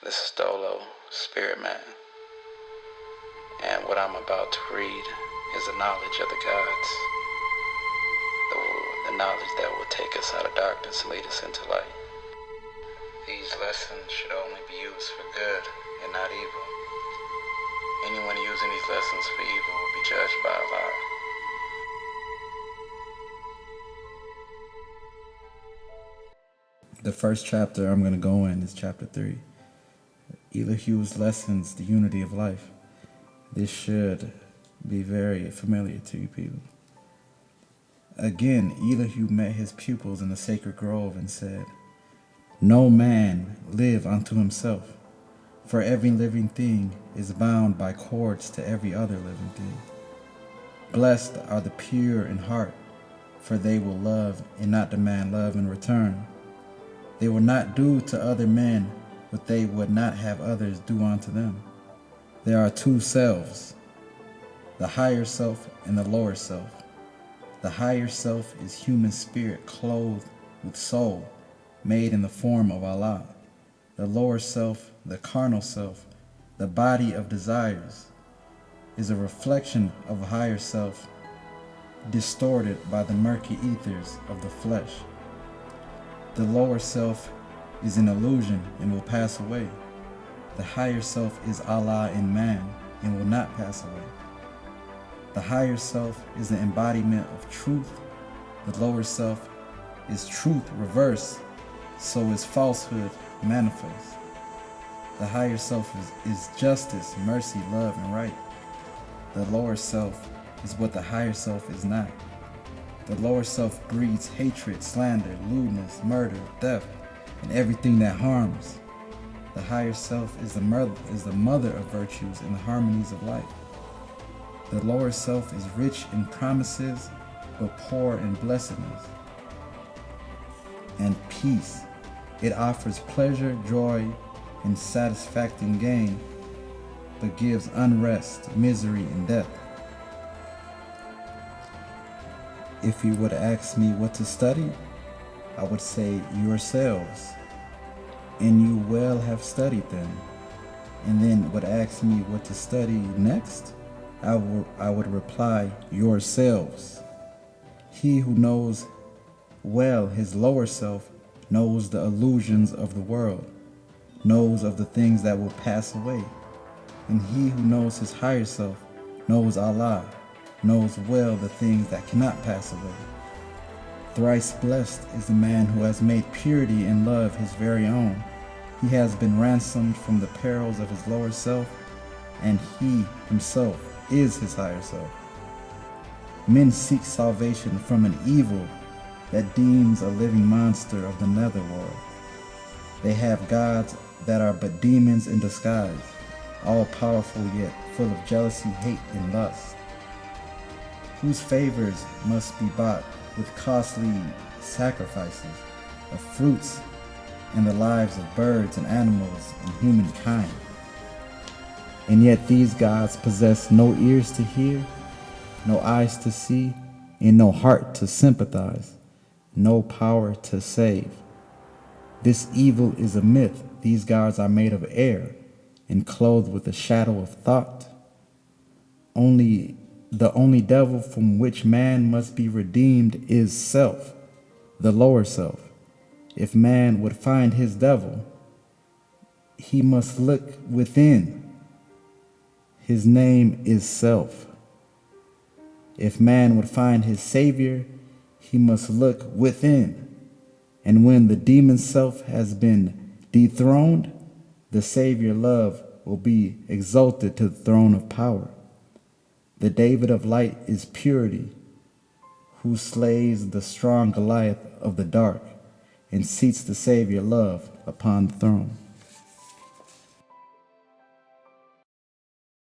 This is Dolo, Spirit Man, and what I'm about to read is the knowledge of the gods, the knowledge that will take us out of darkness and lead us into light. These lessons should only be used for good and not evil. Anyone using these lessons for evil will be judged by Allah. The first chapter I'm going to go in is chapter 3. Elihu's Lessons, the Unity of Life. This should be very familiar to you people. Again, Elihu met his pupils in the sacred grove and said, "No man live unto himself, for every living thing is bound by cords to every other living thing. Blessed are the pure in heart, for they will love and not demand love in return. They will not do to other men what they would not have others do unto them. There are two selves, the higher self and the lower self. The higher self is human spirit clothed with soul, made in the form of Allah. The lower self, the carnal self, the body of desires, is a reflection of a higher self, distorted by the murky ethers of the flesh. The lower self is an illusion and will pass away. The higher self is Allah in man and will not pass away. The higher self is the embodiment of truth. The lower self is truth reversed, so is falsehood manifest. The higher self is justice, mercy, love, and right. The lower self is what the higher self is not. The lower self breeds hatred, slander, lewdness, murder, theft, and everything that harms. The higher self is the mother of virtues and the harmonies of life. The lower self is rich in promises, but poor in blessedness and peace. It offers pleasure, joy, and satisfacting gain, but gives unrest, misery, and death. If you would ask me what to study, I would say yourselves, and you well have studied them. And then would ask me what to study next, I would reply, yourselves. He who knows well his lower self knows the illusions of the world, knows of the things that will pass away. And he who knows his higher self knows Allah, knows well the things that cannot pass away. Thrice blessed is the man who has made purity and love his very own. He has been ransomed from the perils of his lower self, and he himself is his higher self. Men seek salvation from an evil that deems a living monster of the netherworld. They have gods that are but demons in disguise, all powerful yet full of jealousy, hate, and lust, whose favors must be bought with costly sacrifices of fruits and the lives of birds and animals and humankind. And yet these gods possess no ears to hear, no eyes to see, and no heart to sympathize, no power to save. This evil is a myth. These gods are made of air and clothed with the shadow of thought. The only devil from which man must be redeemed is self, the lower self. If man would find his devil, he must look within. His name is self. If man would find his savior, he must look within. And when the demon self has been dethroned, the savior love will be exalted to the throne of power. The David of light is purity, who slays the strong Goliath of the dark and seats the Savior love upon the throne.